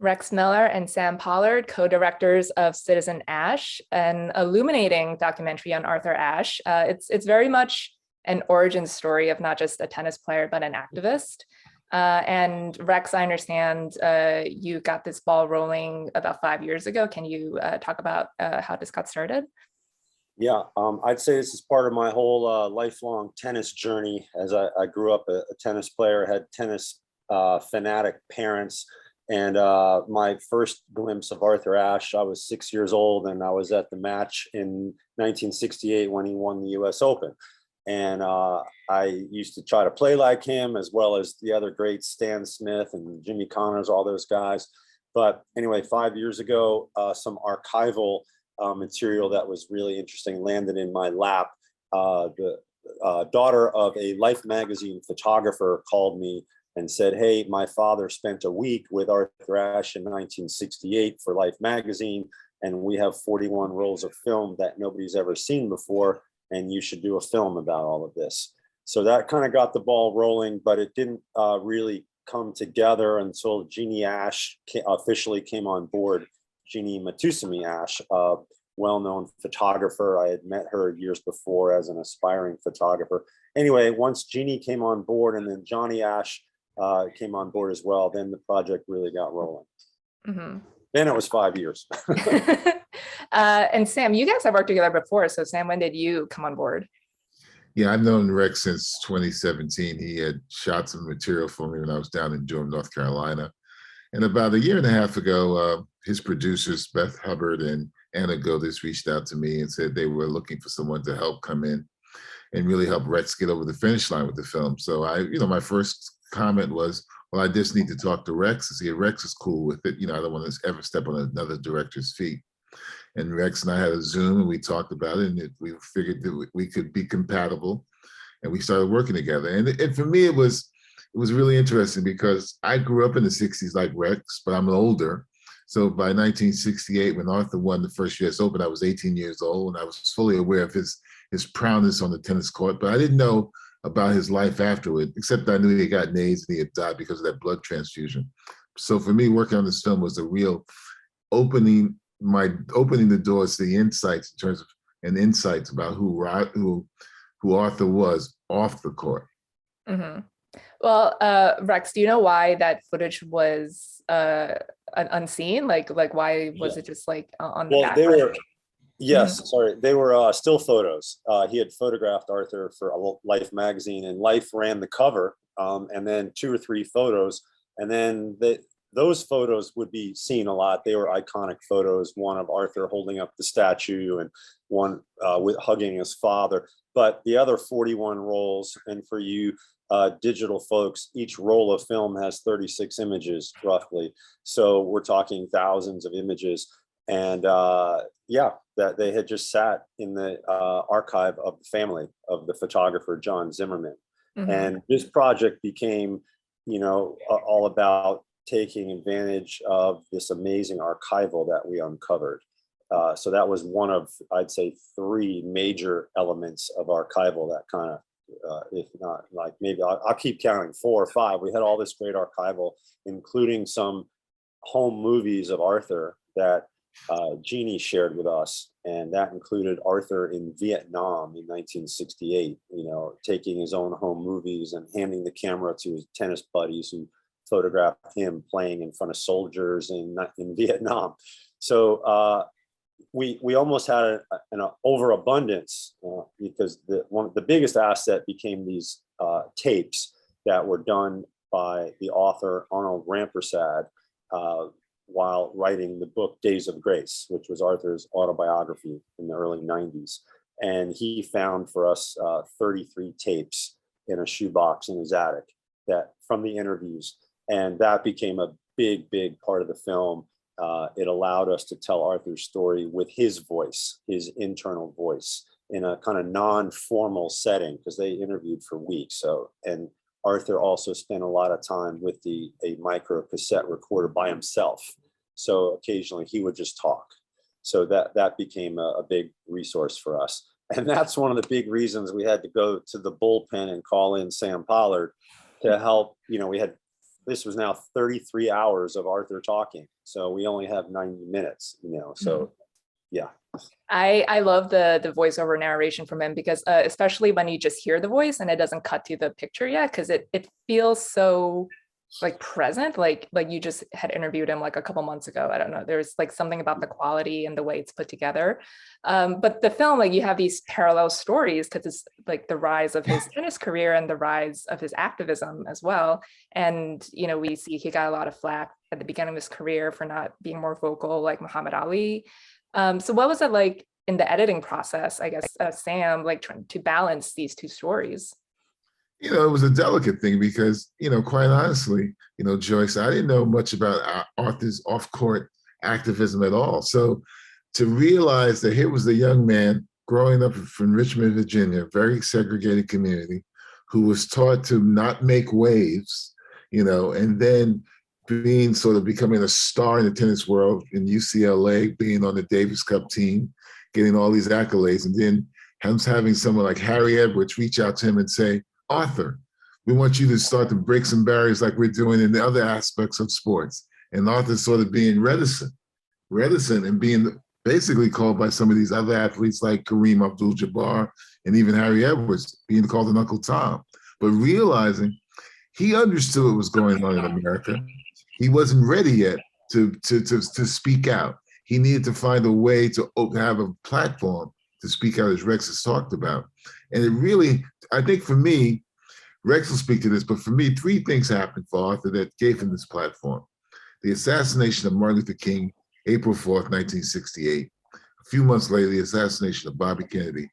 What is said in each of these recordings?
Rex Miller and Sam Pollard, co-directors of Citizen Ash, an illuminating documentary on Arthur Ashe. It's very much an origin story of not just a tennis player, but an activist. And Rex, I understand you got this ball rolling about 5 years ago. Can you talk about how this got started? Yeah, I'd say this is part of my whole lifelong tennis journey. As I grew up a tennis player, had tennis fanatic parents. And my first glimpse of Arthur Ashe, I was 6 years old, and I was at the match in 1968 when he won the US Open. And I used to try to play like him, as well as the other greats, Stan Smith and Jimmy Connors, all those guys. But anyway, 5 years ago, some archival material that was really interesting landed in my lap. The daughter of a Life magazine photographer called me and said, "Hey, my father spent a week with Arthur Ashe in 1968 for Life magazine, and we have 41 rolls of film that nobody's ever seen before, and you should do a film about all of this." So that kind of got the ball rolling, but it didn't really come together until Jeannie Ashe officially came on board. Jeannie Matusami Ashe, a well-known photographer. I had met her years before as an aspiring photographer. Anyway, once Jeannie came on board, and then Johnny Ashe came on board as well, then the project really got rolling. Mm-hmm. Then it was 5 years. And Sam, you guys have worked together before. So Sam, when did you come on board? Yeah, I've known Rex since 2017. He had shot some material for me when I was down in Durham, North Carolina. And about a year and a half ago, his producers, Beth Hubbard and Anna Godis, reached out to me and said they were looking for someone to help come in and really help Rex get over the finish line with the film. So my first comment was, well, I just need to talk to Rex and see if Rex is cool with it. I don't want to ever step on another director's feet. And Rex and I had a Zoom and we talked about it, and we figured that we could be compatible, and we started working together. And for me, it was really interesting because I grew up in the 60s like Rex, but I'm older. So by 1968, when Arthur won the first US Open, I was 18 years old, and I was fully aware of his prowess on the tennis court, but I didn't know about his life afterward, except I knew he got AIDS and he had died because of that blood transfusion. So for me, working on this film was a real opening the doors to the insights in terms of insights about who Arthur was off the court. Mm-hmm. Well, Rex, do you know why that footage was unseen? Like why was it just like on the back? Yes, sorry. They were still photos. He had photographed Arthur for Life magazine, and Life ran the cover, and then 2 or 3 photos. And then those photos would be seen a lot. They were iconic photos, one of Arthur holding up the statue and one with hugging his father. But the other 41 rolls, and for you digital folks, each roll of film has 36 images roughly. So we're talking thousands of images. And that they had just sat in the archive of the family of the photographer, John Zimmerman. Mm-hmm. And this project became, all about taking advantage of this amazing archival that we uncovered. So that was one of, I'd say, 3 major elements of archival that kind of, if not, like maybe I'll keep counting, 4 or 5. We had all this great archival, including some home movies of Arthur that Jeannie shared with us, and that included Arthur in Vietnam in 1968, taking his own home movies and handing the camera to his tennis buddies who photographed him playing in front of soldiers in Vietnam. So we almost had an overabundance because the biggest asset became these tapes that were done by the author Arnold Rampersad while writing the book Days of Grace, which was Arthur's autobiography in the early 90s. And he found for us 33 tapes in a shoebox in his attic that from the interviews. And that became a big, big part of the film. It allowed us to tell Arthur's story with his voice, his internal voice, in a kind of non-formal setting, because they interviewed for weeks. And Arthur also spent a lot of time with a micro cassette recorder by himself. So occasionally he would just talk. So that became a big resource for us. And that's one of the big reasons we had to go to the bullpen and call in Sam Pollard to help. We had this was now 33 hours of Arthur talking. So we only have 90 minutes, you know, so yeah. I love the voiceover narration from him because especially when you just hear the voice and it doesn't cut to the picture yet, because it feels so like present, like you just had interviewed him like a couple months ago. I don't know, there's like something about the quality and the way it's put together. But the film, like you have these parallel stories because it's like the rise of his tennis career and the rise of his activism as well. And you know, we see he got a lot of flack at the beginning of his career for not being more vocal like Muhammad Ali. So what was it like in the editing process, I guess, Sam, like trying to balance these two stories? You know, it was a delicate thing because, you know, quite honestly, you know, Joyce, I didn't know much about Arthur's off-court activism at all. So to realize that here was the young man growing up from Richmond, Virginia, a very segregated community, who was taught to not make waves, you know, and then being sort of becoming a star in the tennis world in UCLA, being on the Davis Cup team, getting all these accolades, and then having someone like Harry Edwards reach out to him and say, Arthur, we want you to start to break some barriers like we're doing in the other aspects of sports. And Arthur sort of being reticent and being basically called by some of these other athletes like Kareem Abdul-Jabbar and even Harry Edwards being called an Uncle Tom, but realizing he understood what was going on in America. He wasn't ready yet to speak out. He needed to find a way to have a platform to speak out, as Rex has talked about. And it really, I think for me, Rex will speak to this, but for me, three things happened for Arthur that gave him this platform. The assassination of Martin Luther King, April 4th, 1968. A few months later, the assassination of Bobby Kennedy.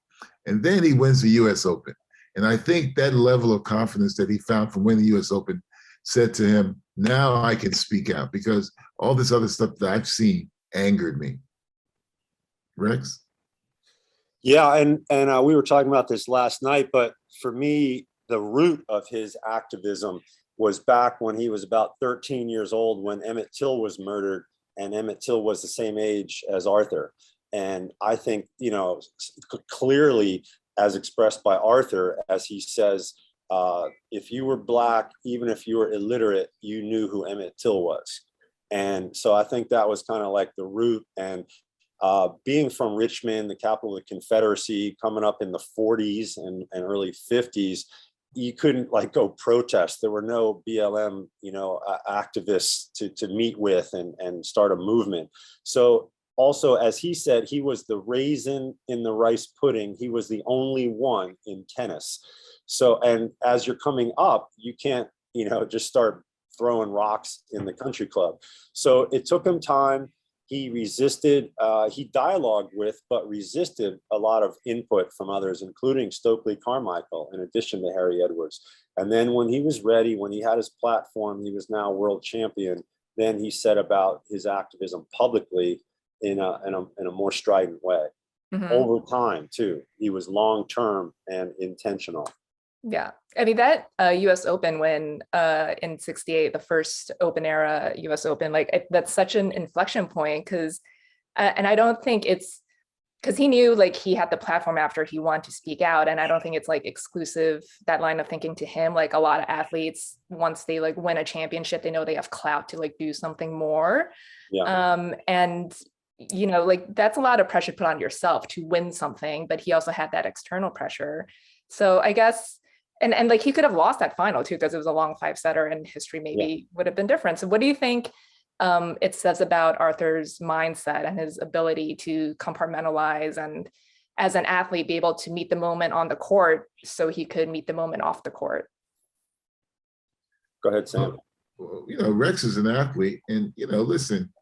And then he wins the US Open. And I think that level of confidence that he found from winning the US Open said to him, now I can speak out because all this other stuff that I've seen angered me. Rex? Yeah, and we were talking about this last night, but for me, the root of his activism was back when he was about 13 years old when Emmett Till was murdered, and Emmett Till was the same age as Arthur. And I think, you know, clearly as expressed by Arthur, as he says, if you were Black, even if you were illiterate, you knew who Emmett Till was. And so I think that was kind of like the root. And being from Richmond, the capital of the Confederacy, coming up in the 40s and early 50s, you couldn't like go protest. There were no BLM, you know, activists to meet with and start a movement. So also, as he said, he was the raisin in the rice pudding. He was the only one in tennis. So, and as you're coming up, you can't, you know, just start throwing rocks in the country club. So it took him time. He resisted, he dialogued with, but resisted a lot of input from others, including Stokely Carmichael, in addition to Harry Edwards. And then when he was ready, when he had his platform, he was now world champion, then he set about his activism publicly in a more strident way. Mm-hmm. Over time, too. He was long-term and intentional. Yeah, I mean, that US Open win in 68, the first open era US Open, like that's such an inflection point because, and I don't think it's, because he knew like he had the platform after he wanted to speak out. And I don't think it's like exclusive, that line of thinking to him. Like a lot of athletes, once they like win a championship, they know they have clout to like do something more. Yeah. And you know, like that's a lot of pressure put on yourself to win something, but he also had that external pressure. So I guess, and like he could have lost that final too, because it was a long 5-setter and history maybe would have been different. So what do you think it says about Arthur's mindset and his ability to compartmentalize and as an athlete be able to meet the moment on the court so he could meet the moment off the court? Go ahead, Sam. Well, you know, Rex is an athlete, and you know, listen,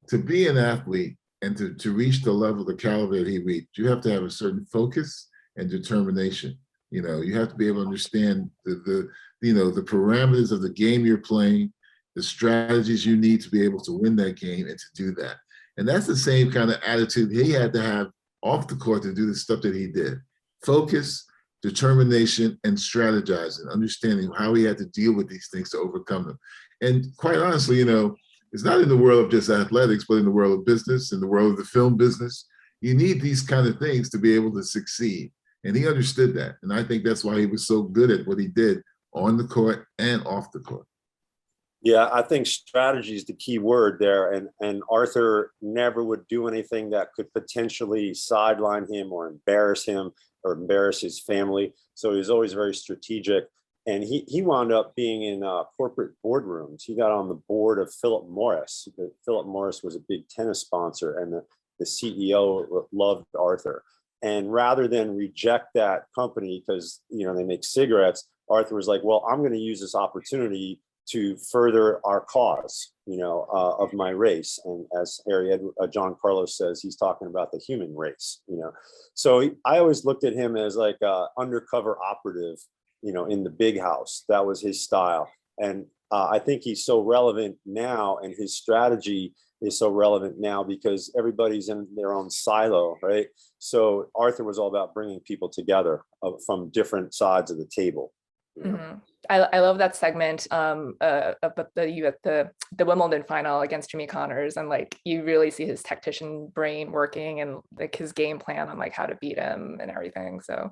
to be an athlete and to reach the level, the caliber that he reached, you have to have a certain focus and determination. You know, you have to be able to understand the you know, the parameters of the game you're playing, the strategies you need to be able to win that game and to do that. And that's the same kind of attitude he had to have off the court to do the stuff that he did. Focus, determination, and strategizing, understanding how he had to deal with these things to overcome them. And quite honestly, you know, it's not in the world of just athletics, but in the world of business, in the world of the film business. You need these kind of things to be able to succeed. And he understood that. And I think that's why he was so good at what he did on the court and off the court. Yeah, I think strategy is the key word there. And Arthur never would do anything that could potentially sideline him or embarrass his family. So he was always very strategic. And he wound up being in corporate boardrooms. He got on the board of Philip Morris. Philip Morris was a big tennis sponsor, and the CEO loved Arthur. And rather than reject that company because they make cigarettes, Arthur was like, well, I'm going to use this opportunity to further our cause, of my race. And as John Carlos says, he's talking about the human race, So I always looked at him as like an undercover operative, in the big house. That was his style. And I think he's so relevant now, and his strategy is so relevant now because everybody's in their own silo, right? So Arthur was all about bringing people together from different sides of the table. Mm-hmm. I love that segment about the Wimbledon final against Jimmy Connors, and like you really see his tactician brain working and like his game plan on like how to beat him and everything. So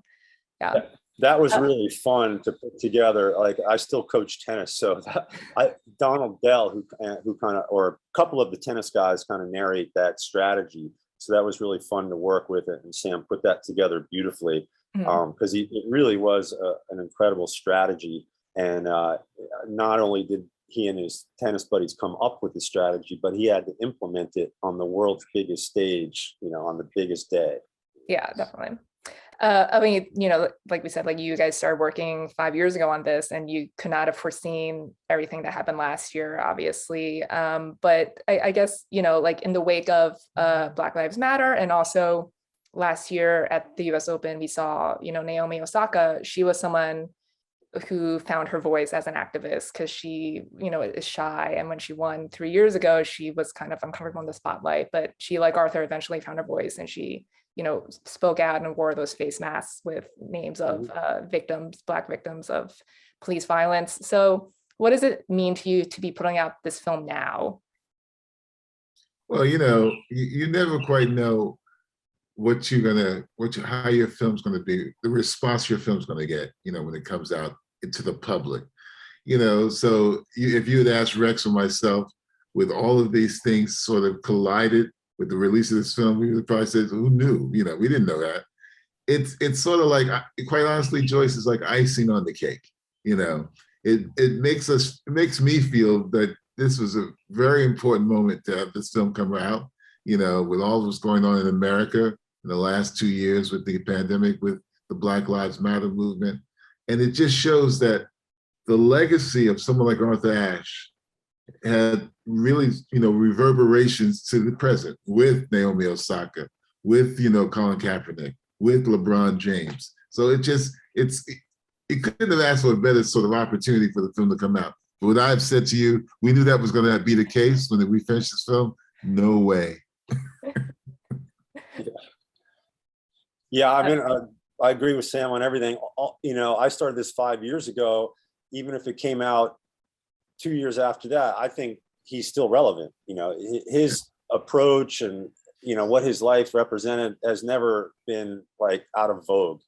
yeah. That was really fun to put together. Like I still coach tennis, so Donald Dell, who kind of, or a couple of the tennis guys kind of narrate that strategy. So that was really fun to work with it, and Sam put that together beautifully because it really was an incredible strategy. And not only did he and his tennis buddies come up with the strategy, but he had to implement it on the world's biggest stage, on the biggest day. Yeah, definitely. I mean, like we said, like you guys started working 5 years ago on this, and you could not have foreseen everything that happened last year, obviously. But I guess, like in the wake of Black Lives Matter, and also last year at the US Open, we saw, Naomi Osaka. She was someone who found her voice as an activist because she, is shy. And when she won 3 years ago, she was kind of uncomfortable in the spotlight, but she, like Arthur, eventually found her voice, and she, spoke out and wore those face masks with names of Black victims of police violence. So what does it mean to you to be putting out this film now? Well, you never quite know how your film's gonna be, the response your film's gonna get, when it comes out into the public. So if you had asked Rex or myself, with all of these things sort of collided with the release of this film, we would probably say, who knew? We didn't know that. It's sort of like, quite honestly, Joyce, is like icing on the cake. It makes me feel that this was a very important moment to have this film come out, with all that's going on in America in the last 2 years with the pandemic, with the Black Lives Matter movement. And it just shows that the legacy of someone like Arthur Ashe had really, reverberations to the present with Naomi Osaka, with, Colin Kaepernick, with LeBron James. So it couldn't have asked for a better sort of opportunity for the film to come out. But what I've said to you, we knew that was going to be the case when we finished this film. No way. Yeah, I mean, I agree with Sam on everything. I started this 5 years ago. Even if it came out 2 years after that, I think he's still relevant. His approach and, what his life represented has never been like out of vogue.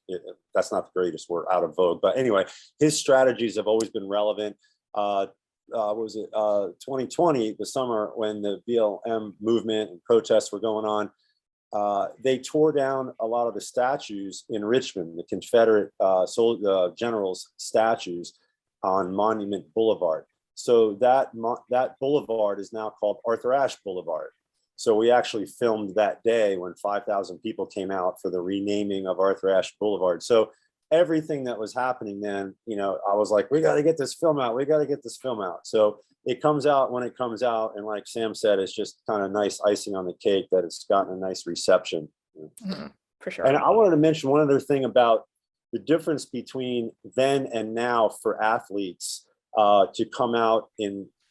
That's not the greatest word, out of vogue. But anyway, his strategies have always been relevant. Was it 2020, the summer when the BLM movement and protests were going on? They tore down a lot of the statues in Richmond, the Confederate generals' statues on Monument Boulevard. So that boulevard is now called Arthur Ashe Boulevard. So we actually filmed that day when 5,000 people came out for the renaming of Arthur Ashe Boulevard. So everything that was happening then, I was like, we got to get this film out. We got to get this film out. So it comes out when it comes out. And like Sam said, it's just kind of nice icing on the cake that it's gotten a nice reception. For sure. And I wanted to mention one other thing about the difference between then and now for athletes to come out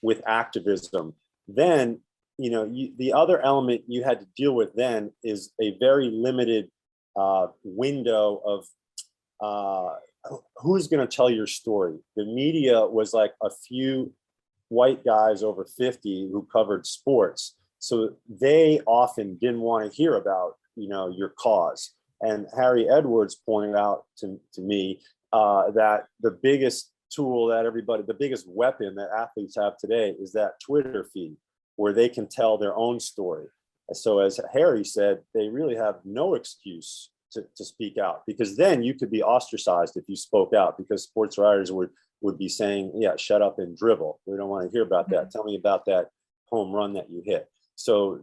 with activism. Then, the other element you had to deal with then is a very limited window of who's going to tell your story. The media was like a few white guys over 50 who covered sports. So they often didn't want to hear about, your cause. And Harry Edwards pointed out to me that the biggest tool that the biggest weapon that athletes have today is that Twitter feed where they can tell their own story. So as Harry said, they really have no excuse to speak out, because then you could be ostracized if you spoke out, because sports writers would be saying, yeah, shut up and dribble. We don't want to hear about that. Tell me about that home run that you hit. So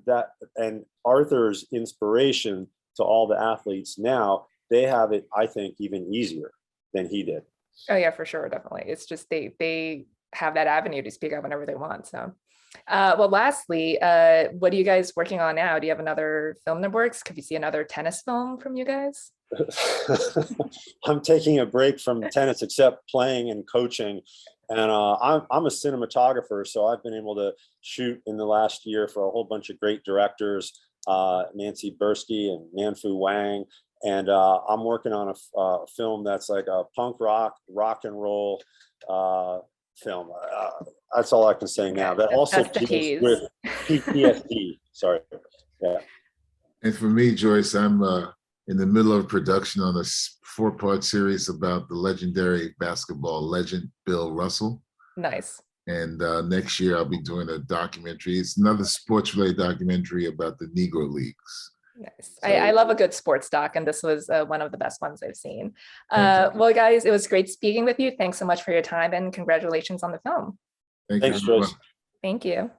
and Arthur's inspiration to all the athletes now, they have it, I think, even easier than he did. Oh yeah, for sure, definitely. It's just they have that avenue to speak up whenever they want. So, well, lastly, what are you guys working on now? Do you have another film in the works? Could we see another tennis film from you guys? I'm taking a break from tennis, except playing and coaching. And I'm a cinematographer, so I've been able to shoot in the last year for a whole bunch of great directors, Nancy Bursky and Manfu Wang. And I'm working on a film that's like a punk rock and roll film. That's all I can say now. That also deals with PTSD. Sorry. Yeah. And for me, Joyce, I'm in the middle of production on a 4-part series about the legendary basketball legend, Bill Russell. Nice. And next year I'll be doing a documentary. It's another sports-related documentary about the Negro Leagues. Nice. So, I love a good sports doc, and this was one of the best ones I've seen. Well, guys, it was great speaking with you. Thanks so much for your time, and congratulations on the film. Thanks, Joyce. Thank you.